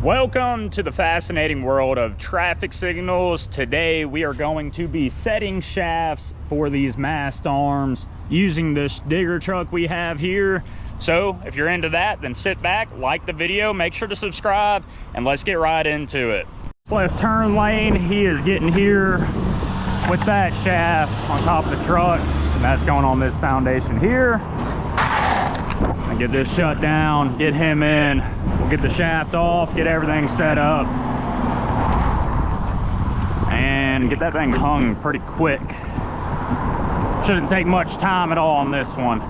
Welcome to the fascinating world of traffic signals. Today we are going to be setting shafts for these mast arms using this digger truck we have here. So if you're into that, then sit back, like the video, make sure to subscribe, and let's get right into it. Left turn lane, he is getting here with that shaft on top of the truck, and that's going on this foundation here. And get this shut down, get him in. We'll get the shaft off, get everything set up, and get that thing hung pretty quick. Shouldn't take much time at all on this one.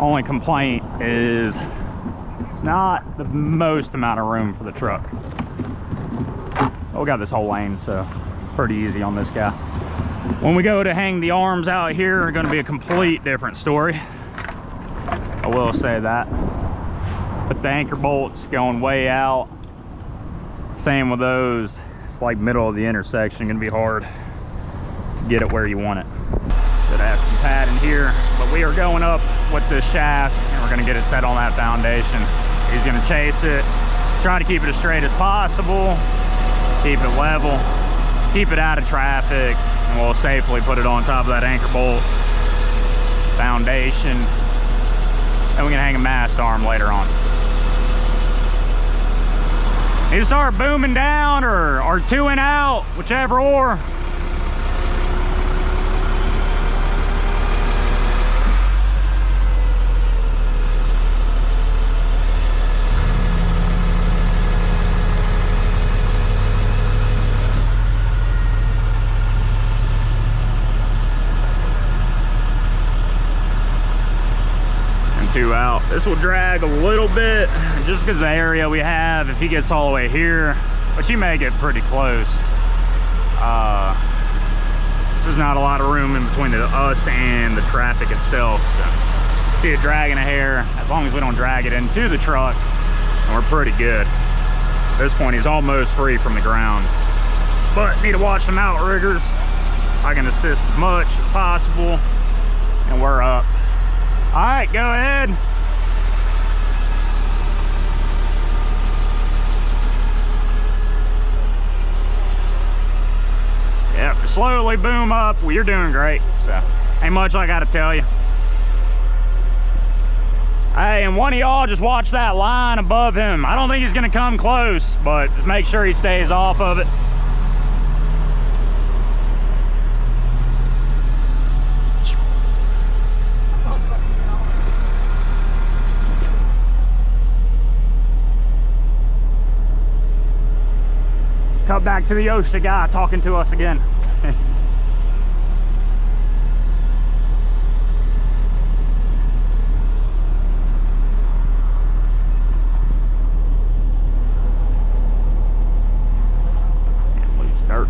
Only complaint is it's not the most amount of room for the truck. Oh, we got this whole lane, so pretty easy on this guy. When we go to hang the arms out here, it's going to be a complete different story. I will say that. But the anchor bolts going way out. Same with those. It's like middle of the intersection. Gonna be hard to get it where you want it. Should have some padding here, but we are going up with this shaft and we're gonna get it set on that foundation. He's gonna chase it, try to keep it as straight as possible, keep it level, keep it out of traffic, and we'll safely put it on top of that anchor bolt foundation. And we can hang a mast arm later on. Need to start booming down or two and out, whichever or. Two out. This will drag a little bit just because the area we have, if he gets all the way here, but you may get pretty close. There's not a lot of room in between us and the traffic itself, so see it dragging a hair. As long as we don't drag it into the truck, and we're pretty good. At this point he's almost free from the ground, but need to watch some outriggers. I can assist as much as possible, and we're up. All right, go ahead. Yep, slowly boom up. Well, you're doing great, so ain't much I gotta tell you. Hey, and one of y'all just watch that line above him. I don't think he's gonna come close, but just make sure he stays off of it. Cut back to the OSHA guy talking to us again. Can't lose dirt.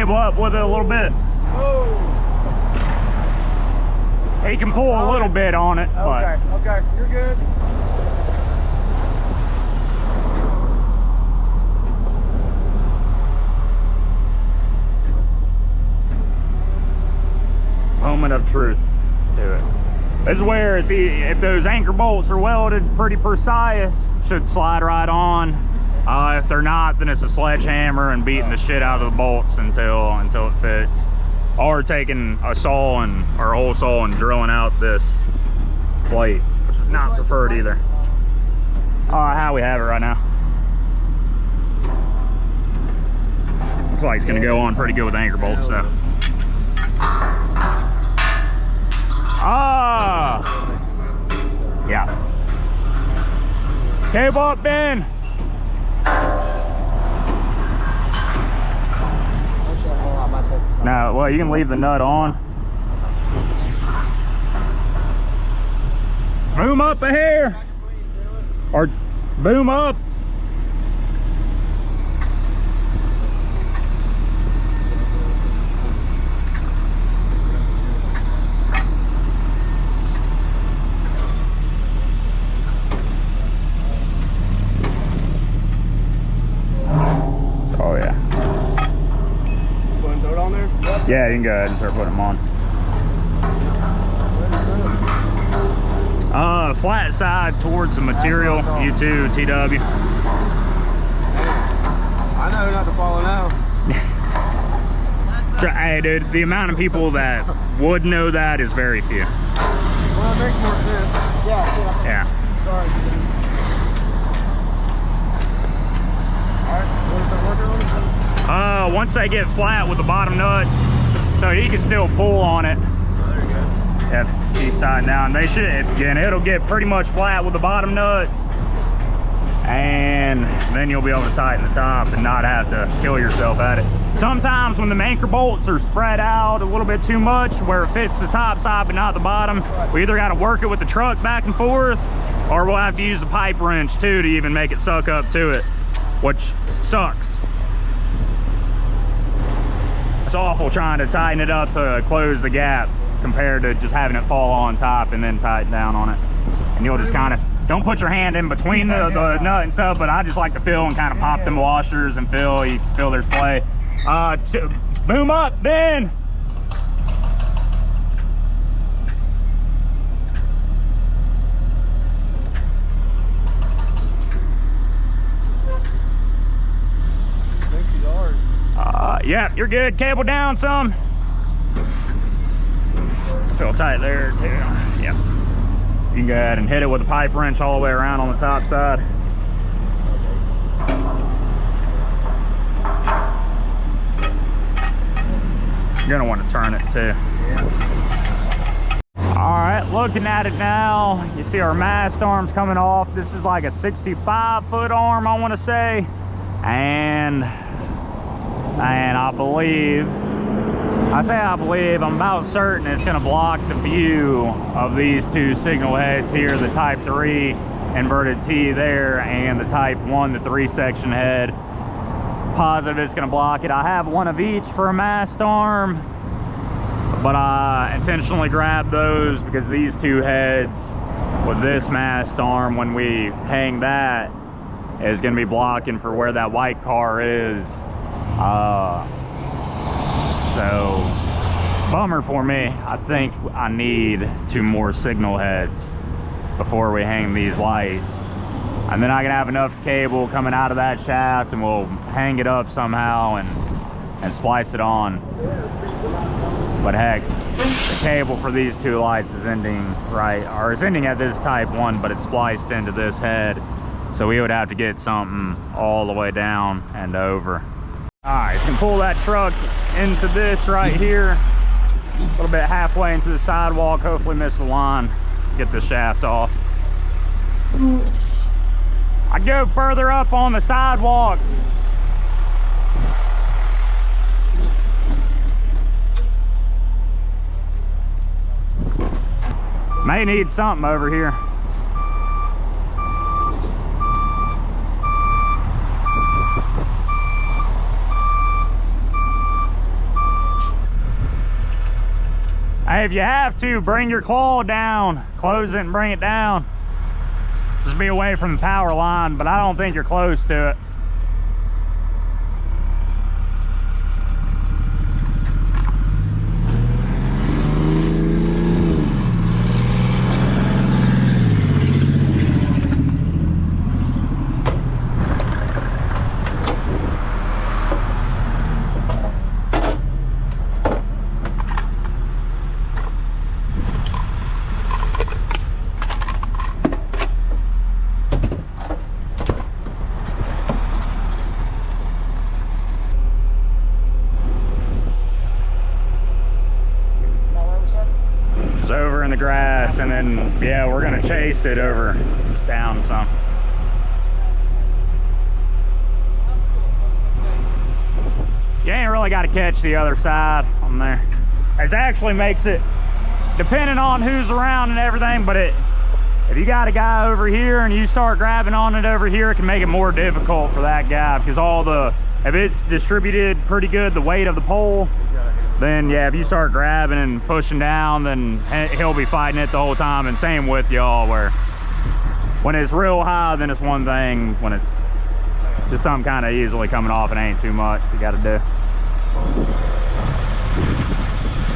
Up with it a little bit. Oh. He can pull a little bit on it. Okay, okay, you're good. Moment of truth to it. This is where if those anchor bolts are welded pretty precise, should slide right on. If they're not, then it's a sledgehammer and beating the shit out of the bolts until it fits. Or taking a saw or a hole saw and drilling out this plate, which is not preferred either. How we have it right now. Looks like it's gonna go on pretty good with anchor bolts though. Yeah. Cable up, Ben. No, well, you can leave the nut on. Boom up a hair. Or boom up. Yeah, you can go ahead and start putting them on. Flat side towards the material. You too, TW. I know not to follow now. Hey, dude, the amount of people that would know that is very few. Well, it makes more sense. Yeah. Sorry. Alright, what is that working on? Once they get flat with the bottom nuts, so you can still pull on it. Oh, there you go. Yeah, keep tighten down. They should, again, it'll get pretty much flat with the bottom nuts. And then you'll be able to tighten the top and not have to kill yourself at it. Sometimes when the anchor bolts are spread out a little bit too much where it fits the top side but not the bottom, we either got to work it with the truck back and forth, or we'll have to use a pipe wrench too to even make it suck up to it, which sucks. It's awful trying to tighten it up to close the gap compared to just having it fall on top and then tighten down on it. And you'll just kind of, don't put your hand in between the nut and stuff, but I just like to feel and kind of pop them washers and feel. You can feel there's play. Boom up, Ben. I think she's ours. Yeah, you're good. Cable down some. Feel tight there too. Yep. You can go ahead and hit it with a pipe wrench all the way around on the top side. You're gonna want to turn it too. All right, looking at it now, you see our mast arms coming off. This is like a 65-foot arm, I want to say. And I believe, I'm about certain it's gonna block the view of these two signal heads here, the Type 3 inverted T there, and the Type 1, the 3-section head. Positive it's gonna block it. I have one of each for a mast arm, but I intentionally grabbed those because these two heads with this mast arm, when we hang that, is gonna be blocking for where that white car is. So bummer for me. I think I need 2 more signal heads before we hang these lights, and then I can have enough cable coming out of that shaft and we'll hang it up somehow and splice it on. But heck, the cable for these 2 lights is ending it's ending at this Type 1, but it's spliced into this head, so we would have to get something all the way down and over. All right, so you can pull that truck into this right here, a little bit halfway into the sidewalk, hopefully miss the line, get the shaft off. I'd go further up on the sidewalk. May need something over here. Hey, if you have to, bring your claw down, close it and bring it down. Just be away from the power line, but I don't think you're close to it. Grass, and then yeah, we're gonna chase it over just down some. You ain't really got to catch the other side on there. It actually makes it, depending on who's around and everything, but if you got a guy over here and you start grabbing on it over here, it can make it more difficult for that guy, because if it's distributed pretty good, the weight of the pole, then yeah, if you start grabbing and pushing down, then he'll be fighting it the whole time. And same with y'all, where when it's real high, then it's one thing. When it's just something kind of easily coming off, it ain't too much you got to do.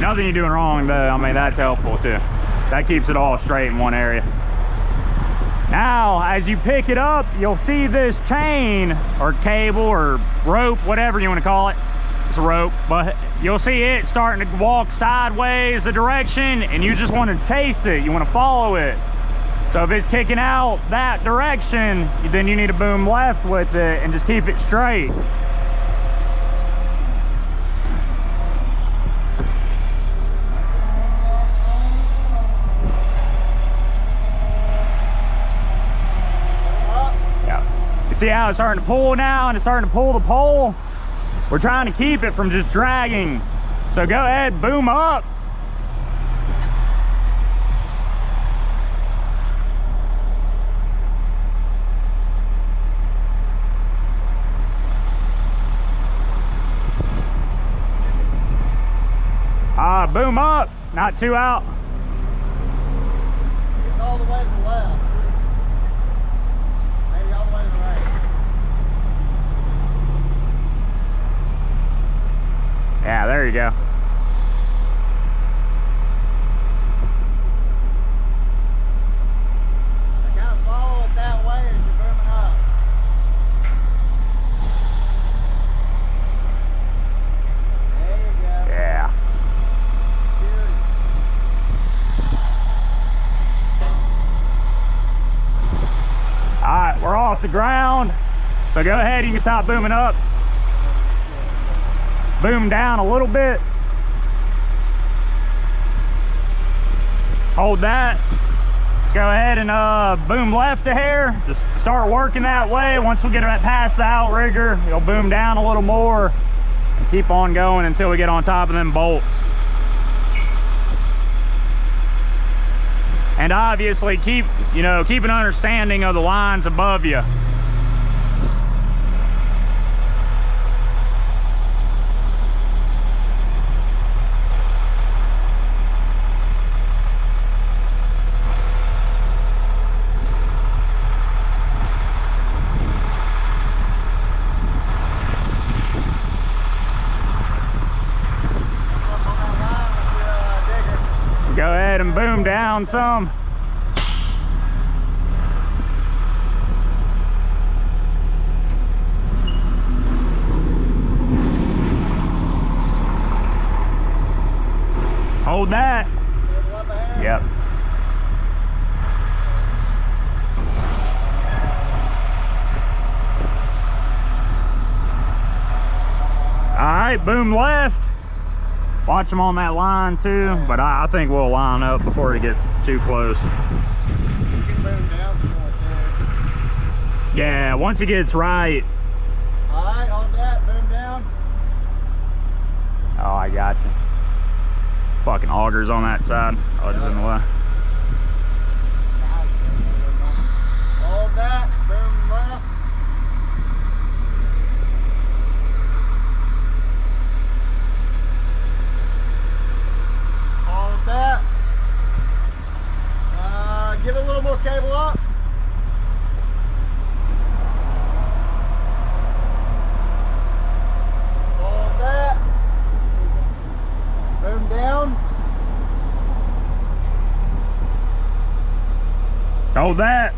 Nothing you're doing wrong though. I mean, that's helpful too. That keeps it all straight in one area. Now, as you pick it up, you'll see this chain or cable or rope, whatever you want to call it. It's a rope, but you'll see it starting to walk sideways a direction, and you just want to chase it. You want to follow it. So if it's kicking out that direction, then you need to boom left with it and just keep it straight. See how it's starting to pull now, and it's starting to pull the pole? We're trying to keep it from just dragging. So go ahead, boom up. Boom up, not too out. It's all the way to the left. Maybe all the way to the right. Yeah, there you go. I kind of follow it that way as you're booming up. There you go. Yeah. Beauty. All right, we're off the ground. So go ahead, you can stop booming up. Boom down a little bit. Hold that. Let's go ahead and boom left a hair. Just start working that way. Once we get past the outrigger, it'll boom down a little more. And keep on going until we get on top of them bolts. And obviously keep an understanding of the lines above you. Go ahead and boom down some. Hold that. Yep. All right, boom left. Watch them on that line too, but I think we'll line up before it gets too close. You can boom down some more too. Yeah, once it gets right. All right, hold that, boom down. Oh, I got you. Fucking augers on that side. Oh, just in the way. Hold that, boom left. Hold that. Give it a little more cable up. Hold that. Boom down. Hold that.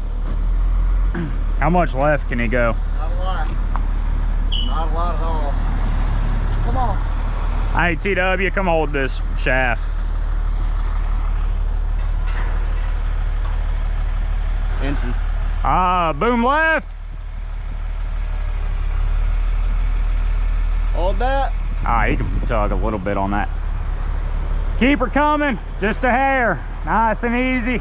How much left can he go? Not a lot. Not a lot at all. Come on. Hey, TW, come hold this shaft. Inches. Boom left. Hold that. You can tug a little bit on that. Keep her coming, just a hair. Nice and easy.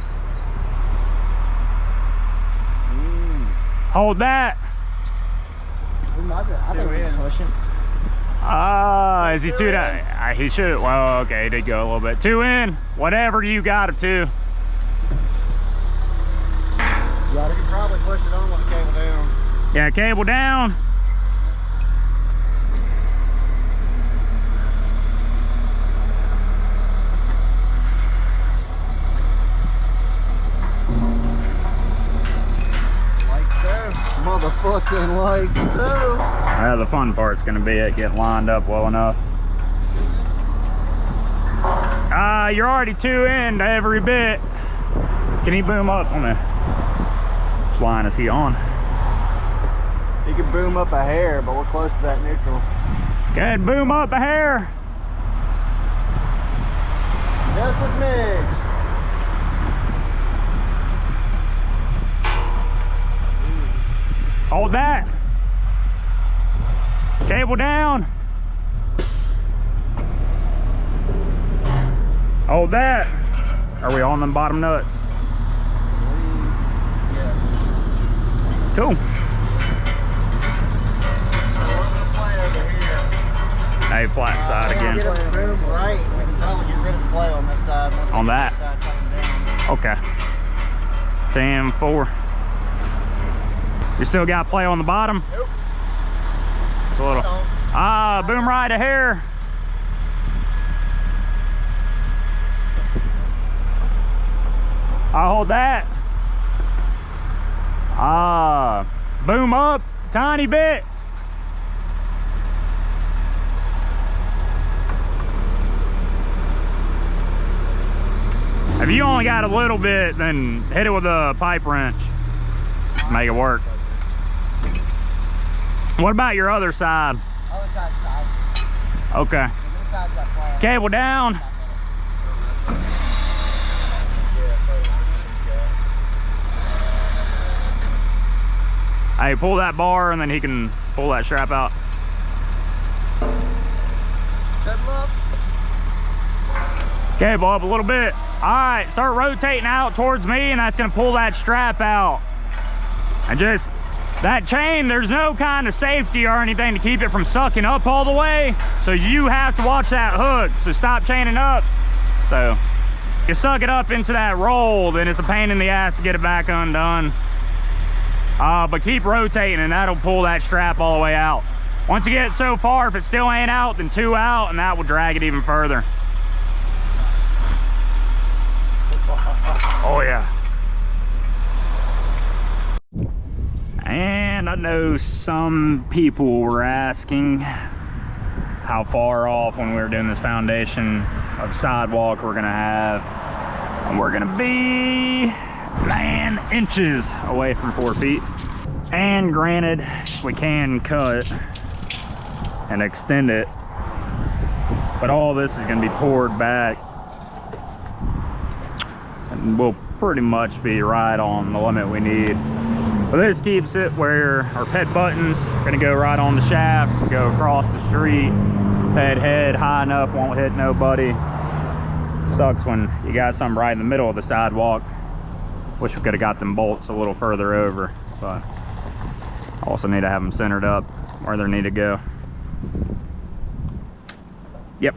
Hold that. I think we can push him. Is he two down? He should. Well, okay, he did go a little bit. Two in. Whatever you got it to. You can probably push it on with the cable down. Yeah, cable down. Like so. Motherfucking like so. The fun part's gonna be it getting lined up well enough. You're already 2 in to every bit. Can he boom up on the... Which line is he on? He can boom up a hair, but we're close to that neutral. Go ahead, boom up a hair. Just a smidge. Hold that. Cable down. Hold that. Are we on them bottom nuts? Yes. Cool. Hey, flat side again. Get it boomed right. We can probably get rid of play on this side. On that? This side coming down. Okay. 10-4. You still got play on the bottom? Nope. It's a little. Boom right a hair. I'll hold that. Boom up tiny bit. If you only got a little bit, then hit it with a pipe wrench. Make it work. What about your other side? Other side's tight. Okay. This side's got play. Cable down. Hey, pull that bar and then he can pull that strap out. Cable up a little bit. All right, start rotating out towards me and that's gonna pull that strap out. And just, that chain, there's no kind of safety or anything to keep it from sucking up all the way. So you have to watch that hook. So stop chaining up. So you suck it up into that roll, then it's a pain in the ass to get it back undone. But keep rotating and that'll pull that strap all the way out. Once you get it so far, if it still ain't out, then 2 out and that will drag it even further. Oh yeah. And I know some people were asking how far off when we were doing this foundation of sidewalk we're gonna have. And we're gonna be 9 inches away from 4 feet. And granted, we can cut and extend it, but all this is gonna be poured back. And we'll pretty much be right on the limit we need. But this keeps it where our ped buttons are gonna go right on the shaft, go across the street, ped head high enough, won't hit nobody. Sucks when you got something right in the middle of the sidewalk. Wish we could have got them bolts a little further over, but also need to have them centered up where they need to go. Yep.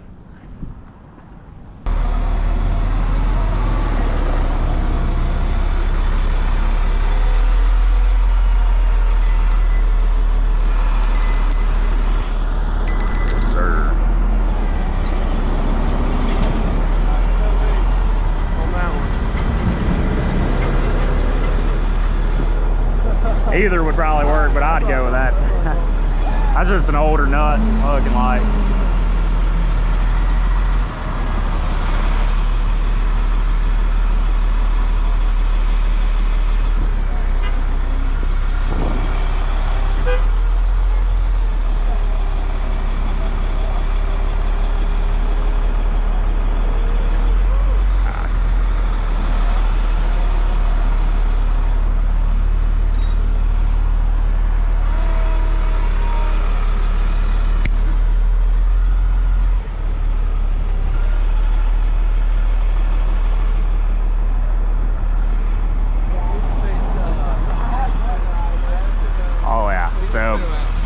Either would probably work, but I'd go with that. That's just an older nut looking like.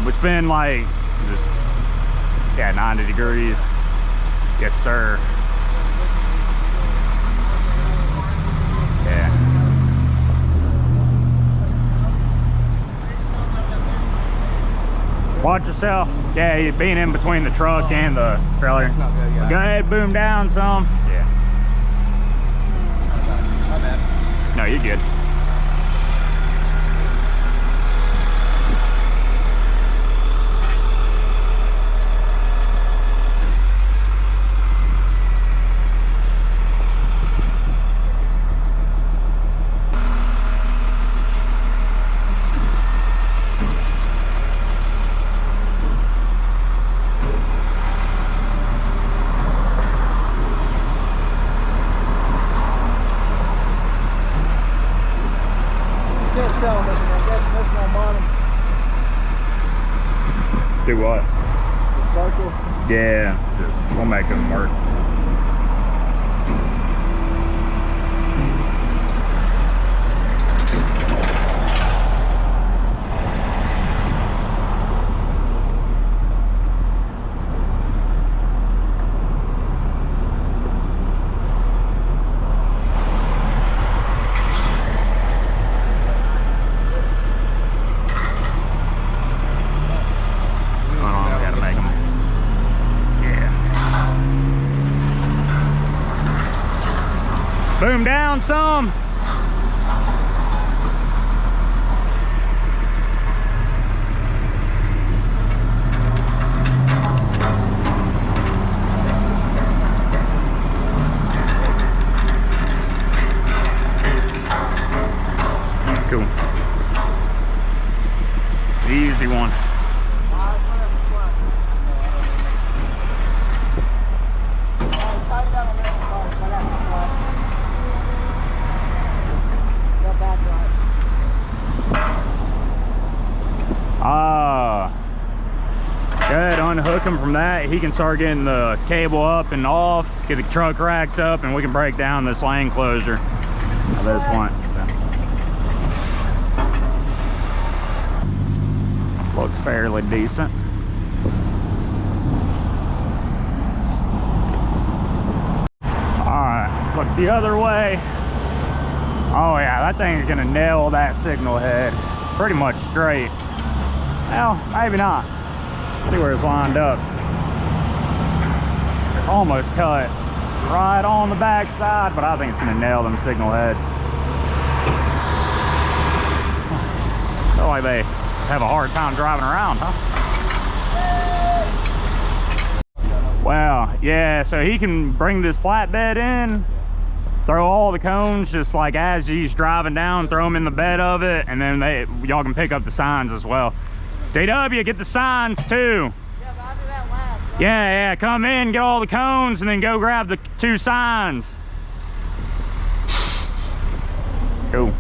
It's been like, yeah, 90 degrees. Yes, sir. Yeah. Watch yourself. Yeah, you're being in between the truck and the trailer. That's not good, yeah. Go ahead, boom down some. Yeah. My bad. No, you're good. this one bottom. Do what? The circle. Yeah, just we'll make them work. Boom down some. Cool. Easy one. Good, unhook him from that. He can start getting the cable up and off, get the truck racked up, and we can break down this lane closure at this point. So. Looks fairly decent. Alright, look the other way. Oh yeah, that thing's gonna nail that signal head pretty much straight. Well, maybe not. See where it's lined up. Almost cut right on the back side, but I think it's gonna nail them signal heads. Feel like they just have a hard time driving around, huh? Well, yeah, so he can bring this flatbed in, throw all the cones just like as he's driving down, throw them in the bed of it, and then y'all can pick up the signs as well. DW, get the signs too. Yeah, but I'll do that last. Right? Yeah, come in, get all the cones, and then go grab the 2 signs. Cool.